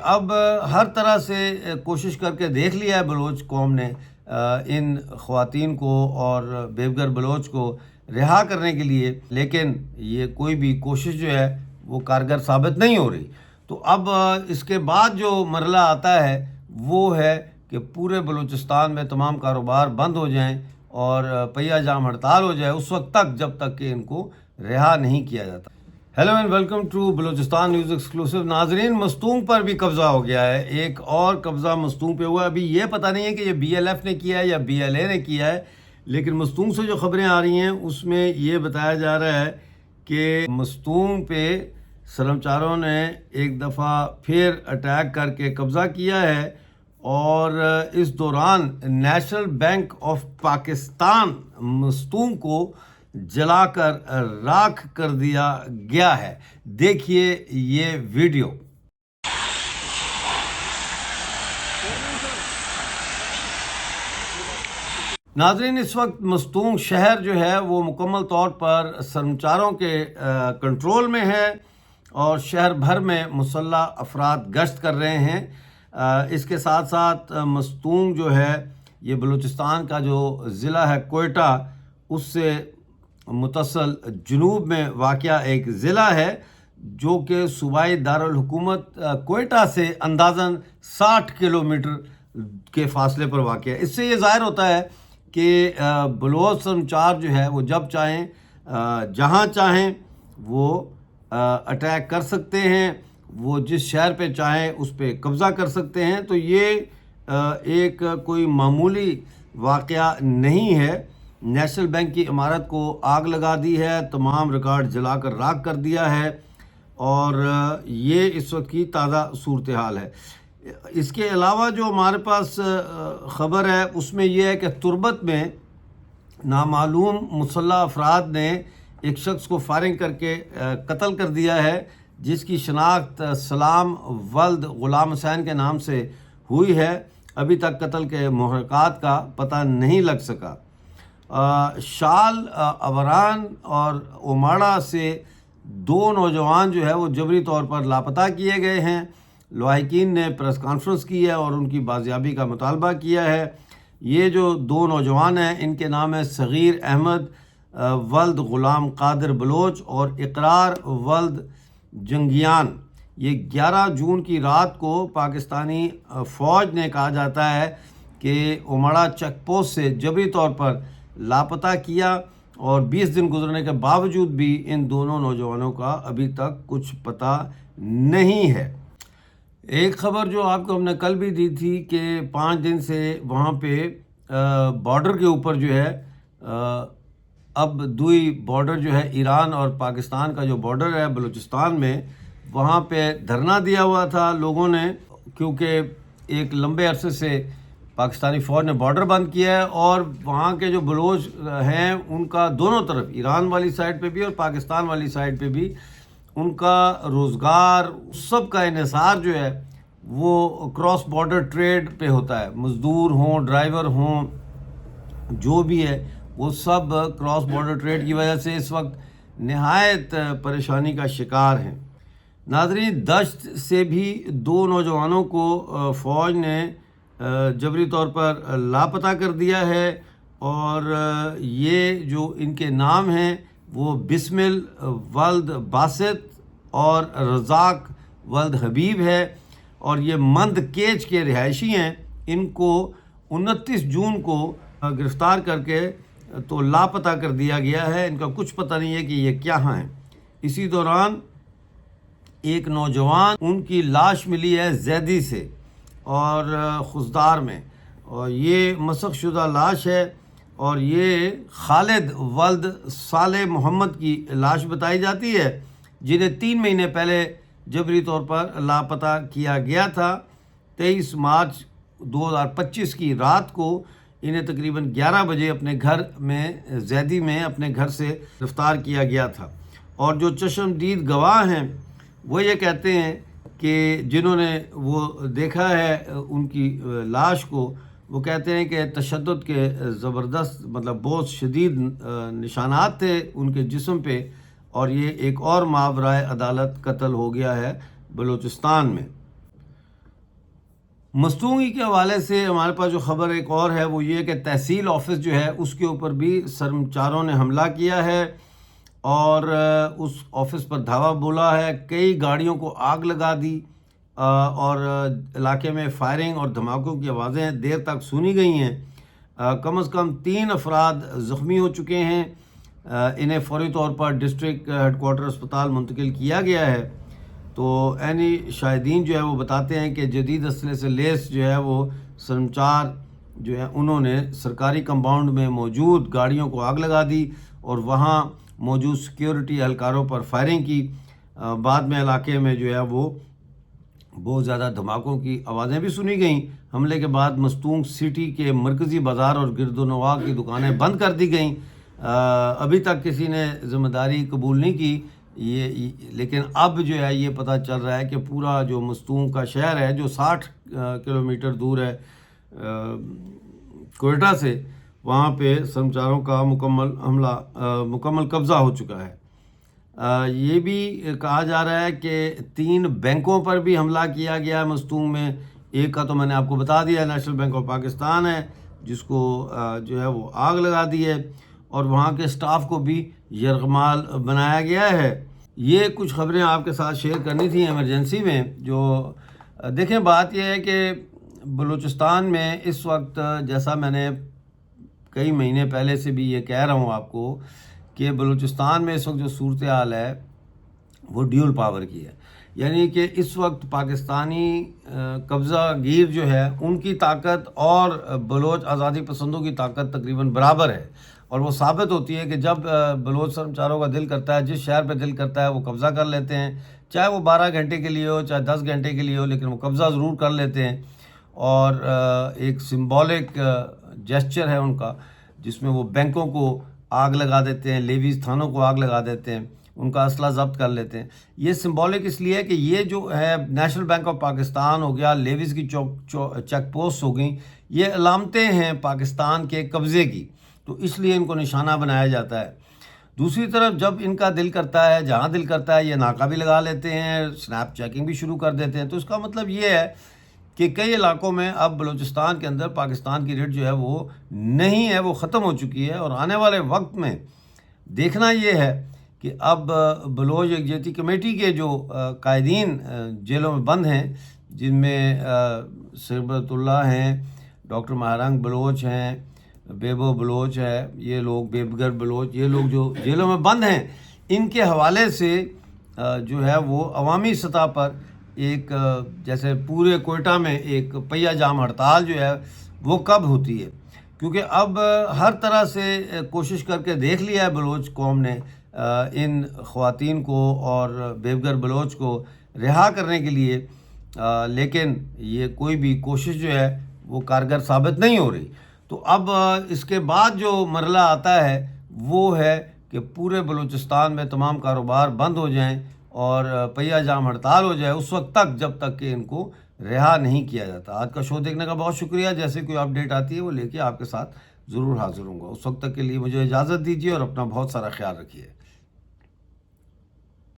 اب ہر طرح سے کوشش کر کے دیکھ لیا ہے بلوچ قوم نے ان خواتین کو اور بیوگر بلوچ کو رہا کرنے کے لیے، لیکن یہ کوئی بھی کوشش جو ہے وہ کارگر ثابت نہیں ہو رہی۔ تو اب اس کے بعد جو مرحلہ آتا ہے وہ ہے کہ پورے بلوچستان میں تمام کاروبار بند ہو جائیں اور پہیہ جام ہڑتال ہو جائے اس وقت تک، جب تک کہ ان کو رہا نہیں کیا جاتا۔ Hello and welcome to Balochistan news exclusive. ناظرین، مستونگ پر بھی قبضہ ہو گیا ہے، ایک اور قبضہ مستونگ پہ ہوا ہے۔ ابھی یہ پتہ نہیں ہے کہ یہ بی ایل ایف نے کیا ہے یا بی ایل اے نے کیا ہے، لیکن مستونگ سے جو خبریں آ رہی ہیں اس میں یہ بتایا جا رہا ہے کہ مستونگ پہ سرمچاروں نے ایک دفعہ پھر اٹیک کر کے قبضہ کیا ہے، اور اس دوران national bank of Pakistan Mastung کو جلا کر راکھ کر دیا گیا ہے۔ دیکھیے یہ ویڈیو۔ ناظرین، اس وقت مستونگ شہر جو ہے وہ مکمل طور پر سرمچاروں کے کنٹرول میں ہے اور شہر بھر میں مسلح افراد گشت کر رہے ہیں۔ اس کے ساتھ ساتھ مستونگ جو ہے یہ بلوچستان کا جو ضلع ہے کوئٹہ، اس سے متصل جنوب میں واقع ایک ضلع ہے جو کہ صوبائی دارالحکومت کوئٹہ سے اندازاً 60 کلومیٹر کے فاصلے پر واقع ہے۔ اس سے یہ ظاہر ہوتا ہے کہ بلوچ سرمچار جو ہے وہ جب چاہیں جہاں چاہیں وہ اٹیک کر سکتے ہیں، وہ جس شہر پہ چاہیں اس پہ قبضہ کر سکتے ہیں۔ تو یہ ایک کوئی معمولی واقعہ نہیں ہے۔ نیشنل بینک کی عمارت کو آگ لگا دی ہے، تمام ریکارڈ جلا کر راکھ کر دیا ہے، اور یہ اس وقت کی تازہ صورتحال ہے۔ اس کے علاوہ جو ہمارے پاس خبر ہے اس میں یہ ہے کہ تربت میں نامعلوم مسلح افراد نے ایک شخص کو فائرنگ کر کے قتل کر دیا ہے، جس کی شناخت سلام ولد غلام حسین کے نام سے ہوئی ہے۔ ابھی تک قتل کے محرکات کا پتہ نہیں لگ سکا۔ شال اوران اور اوماڑا سے 2 نوجوان جو ہے وہ جبری طور پر لاپتہ کیے گئے ہیں۔ لواحقین نے پریس کانفرنس کی ہے اور ان کی بازیابی کا مطالبہ کیا ہے۔ یہ جو 2 نوجوان ہیں ان کے نام ہے صغیر احمد ولد غلام قادر بلوچ اور اقرار ولد جنگیان۔ یہ 11 جون کی رات کو پاکستانی فوج نے کہا جاتا ہے کہ اوماڑا چیک پوسٹ سے جبری طور پر لاپتہ کیا، اور 20 دن گزرنے کے باوجود بھی ان دونوں نوجوانوں کا ابھی تک کچھ پتہ نہیں ہے۔ ایک خبر جو آپ کو ہم نے کل بھی دی تھی کہ 5 دن سے وہاں پہ بارڈر کے اوپر جو ہے اب دوئی بارڈر جو ہے ایران اور پاکستان کا جو بارڈر ہے بلوچستان میں، وہاں پہ دھرنا دیا ہوا تھا لوگوں نے، کیونکہ ایک لمبے عرصے سے پاکستانی فوج نے بارڈر بند کیا ہے، اور وہاں کے جو بلوچ ہیں ان کا دونوں طرف، ایران والی سائڈ پہ بھی اور پاکستان والی سائڈ پہ بھی، ان کا روزگار سب کا انحصار جو ہے وہ کراس بارڈر ٹریڈ پہ ہوتا ہے۔ مزدور ہوں، ڈرائیور ہوں، جو بھی ہے وہ سب کراس بارڈر ٹریڈ کی وجہ سے اس وقت نہایت پریشانی کا شکار ہیں۔ ناظرین، دشت سے بھی 2 نوجوانوں کو فوج نے جبری طور پر لاپتہ کر دیا ہے، اور یہ جو ان کے نام ہیں وہ بسمل ولد باسط اور رزاق ولد حبیب ہے، اور یہ مند کیچ کے رہائشی ہیں۔ ان کو 29 جون کو گرفتار کر کے تو لاپتہ کر دیا گیا ہے، ان کا کچھ پتہ نہیں ہے کہ یہ کہاں ہیں۔ اسی دوران ایک نوجوان، ان کی لاش ملی ہے زیدی سے اور خزدار میں، اور یہ مسخ شدہ لاش ہے، اور یہ خالد ولد صالح محمد کی لاش بتائی جاتی ہے، جنہیں 3 مہینے پہلے جبری طور پر لاپتہ کیا گیا تھا۔ 23 مارچ 2025 کی رات کو انہیں تقریباً 11 بجے اپنے گھر میں زیدی میں اپنے گھر سے گرفتار کیا گیا تھا، اور جو چشمدید گواہ ہیں وہ یہ کہتے ہیں کہ جنہوں نے وہ دیکھا ہے ان کی لاش کو، وہ کہتے ہیں کہ تشدد کے زبردست بہت شدید نشانات تھے ان کے جسم پہ، اور یہ ایک اور ماورائے عدالت قتل ہو گیا ہے بلوچستان میں۔ مستونگی کے حوالے سے ہمارے پاس جو خبر ایک اور ہے وہ یہ کہ تحصیل آفس جو ہے اس کے اوپر بھی سرمچاروں نے حملہ کیا ہے اور اس آفس پر دھاوا بولا ہے، کئی گاڑیوں کو آگ لگا دی اور علاقے میں فائرنگ اور دھماکوں کی آوازیں دیر تک سنی گئی ہیں۔ کم از کم 3 افراد زخمی ہو چکے ہیں، انہیں فوری طور پر ڈسٹرکٹ ہیڈ کوارٹر اسپتال منتقل کیا گیا ہے۔ تو عینی شاہدین جو ہے وہ بتاتے ہیں کہ جدید اسلحے سے لیس جو ہے وہ سرمچار جو ہے انہوں نے سرکاری کمپاؤنڈ میں موجود گاڑیوں کو آگ لگا دی اور وہاں موجود سیکیورٹی اہلکاروں پر فائرنگ کی۔ بعد میں علاقے میں جو ہے وہ بہت زیادہ دھماکوں کی آوازیں بھی سنی گئیں۔ حملے کے بعد مستونگ سٹی کے مرکزی بازار اور گرد و نواح کی دکانیں بند کر دی گئیں۔ ابھی تک کسی نے ذمہ داری قبول نہیں کی لیکن اب جو ہے یہ پتہ چل رہا ہے کہ پورا جو مستونگ کا شہر ہے جو 60 کلومیٹر دور ہے کوئٹہ سے، وہاں پہ سرمچاروں کا مکمل قبضہ ہو چکا ہے۔ یہ بھی کہا جا رہا ہے کہ 3 بینکوں پر بھی حملہ کیا گیا ہے مستونگ میں۔ ایک کا تو میں نے آپ کو بتا دیا، نیشنل بینک آف پاکستان ہے جس کو جو ہے وہ آگ لگا دی ہے اور وہاں کے سٹاف کو بھی یرغمال بنایا گیا ہے۔ یہ کچھ خبریں آپ کے ساتھ شیئر کرنی تھیں ایمرجنسی میں۔ جو دیکھیں بات یہ ہے کہ بلوچستان میں اس وقت، جیسا میں نے کئی مہینے پہلے سے بھی یہ کہہ رہا ہوں آپ کو، کہ بلوچستان میں اس وقت جو صورتحال ہے وہ ڈیول پاور کی ہے، یعنی کہ اس وقت پاکستانی قبضہ گیر جو ہے ان کی طاقت اور بلوچ آزادی پسندوں کی طاقت تقریباً برابر ہے، اور وہ ثابت ہوتی ہے کہ جب بلوچ سرمچاروں کا دل کرتا ہے، جس شہر پہ دل کرتا ہے وہ قبضہ کر لیتے ہیں، چاہے وہ 12 گھنٹے کے لیے ہو چاہے 10 گھنٹے کے لیے ہو، لیکن وہ قبضہ ضرور کر لیتے ہیں۔ اور ایک سمبولک جیسچر ہے ان کا، جس میں وہ بینکوں کو آگ لگا دیتے ہیں، لیویز تھانوں کو آگ لگا دیتے ہیں، ان کا اسلحہ ضبط کر لیتے ہیں۔ یہ سمبولک اس لیے کہ یہ جو ہے نیشنل بینک آف پاکستان ہو گیا، لیویز کی چیک پوسٹ ہو گئیں، یہ علامتیں ہیں پاکستان کے قبضے کی، تو اس لیے ان کو نشانہ بنایا جاتا ہے۔ دوسری طرف جب ان کا دل کرتا ہے، جہاں دل کرتا ہے، یہ ناکہ بھی لگا لیتے ہیں، سنیپ چیکنگ بھی شروع کر دیتے ہیں۔ تو اس کا مطلب یہ ہے کہ کئی علاقوں میں اب بلوچستان کے اندر پاکستان کی ریٹ جو ہے وہ نہیں ہے، وہ ختم ہو چکی ہے، اور آنے والے وقت میں دیکھنا یہ ہے کہ اب بلوچ یکجہتی کمیٹی کے جو قائدین جیلوں میں بند ہیں، جن میں سربت اللہ ہیں، ڈاکٹر مہرنگ بلوچ ہیں، بیبو بلوچ ہے، یہ لوگ بیبگر بلوچ، یہ لوگ جو جیلوں میں بند ہیں، ان کے حوالے سے جو ہے وہ عوامی سطح پر ایک جیسے پورے کوئٹہ میں ایک پہیہ جام ہڑتال جو ہے وہ کب ہوتی ہے، کیونکہ اب ہر طرح سے کوشش کر کے دیکھ لیا ہے بلوچ قوم نے ان خواتین کو اور بیبگر بلوچ کو رہا کرنے کے لیے، لیکن یہ کوئی بھی کوشش جو ہے وہ کارگر ثابت نہیں ہو رہی۔ تو اب اس کے بعد جو مرحلہ آتا ہے وہ ہے کہ پورے بلوچستان میں تمام کاروبار بند ہو جائیں اور پہیہ جام ہڑتال ہو جائے، اس وقت تک جب تک کہ ان کو رہا نہیں کیا جاتا۔ آج کا شو دیکھنے کا بہت شکریہ، جیسے کوئی اپڈیٹ آتی ہے وہ لے کے آپ کے ساتھ ضرور حاضر ہوں گا۔ اس وقت تک کے لیے مجھے اجازت دیجیے اور اپنا بہت سارا خیال رکھیے۔